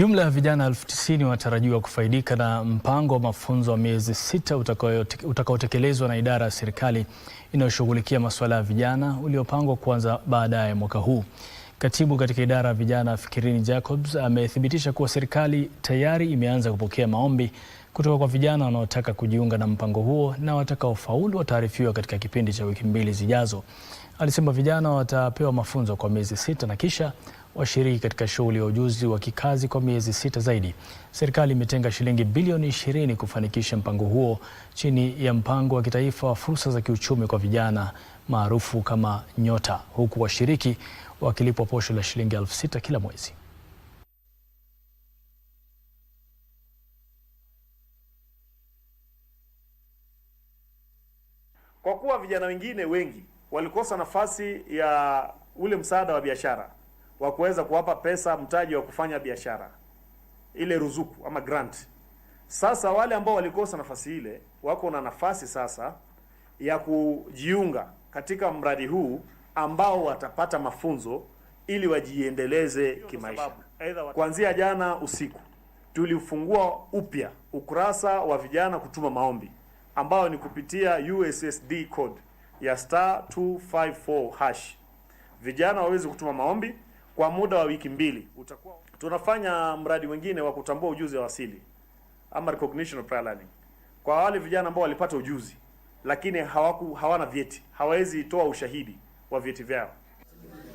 Jumla ya vijana 90,000 wanatarajiwa kufaidika na mpango wa mafunzo wa miezi 6 utakaotekelezwa na idara ya serikali inayoshughulikia masuala ya vijana uliopangwa kuanza baadaye mwaka huu. Katibu katika idara ya vijana Fikirini Jacobs amethibitisha kuwa serikali tayari imeanza kupokea maombi kutoka kwa vijana wanaotaka kujiunga na mpango huo na watakaofaulu wataarifiwa katika kipindi cha wiki 2 zijazo. Alisema vijana watapewa mafunzo kwa miezi 6 na kisha washiriki katika shughuli ya ujuzi wa kikazi kwa miezi 6 zaidi. Serikali imetenga shilingi bilioni 20 kufanikisha mpango huo chini ya mpango wa kitaifa wa fursa za kiuchumi kwa vijana maarufu kama Nyota, huku washiriki wakilipwa posho la shilingi 6,000 kila mwezi. Kwa kuwa vijana wengine wengi walikosa nafasi ya ule msaada wa biashara wa kuweza kuwapa pesa mtaji wa kufanya biashara, ile ruzuku ama grant. Sasa wale ambao walikosa nafasi ile wako na nafasi sasa ya kujiunga katika mradi huu ambao watapata mafunzo ili wajiendeleze kimaisha. Kuanzia jana usiku tulifungua upya ukurasa wa vijana kutuma maombi ambao ni kupitia USSD code ya *254#. Vijana waweze kutuma maombi kwa muda wa wiki 2. Tunafanya mradi mwingine wa kutambua ujuzi wa asili ama recognition of prior learning kwa wale vijana ambao walipata ujuzi lakini hawana vyeti, hawawezi toa ushahidi wa vyeti vyao.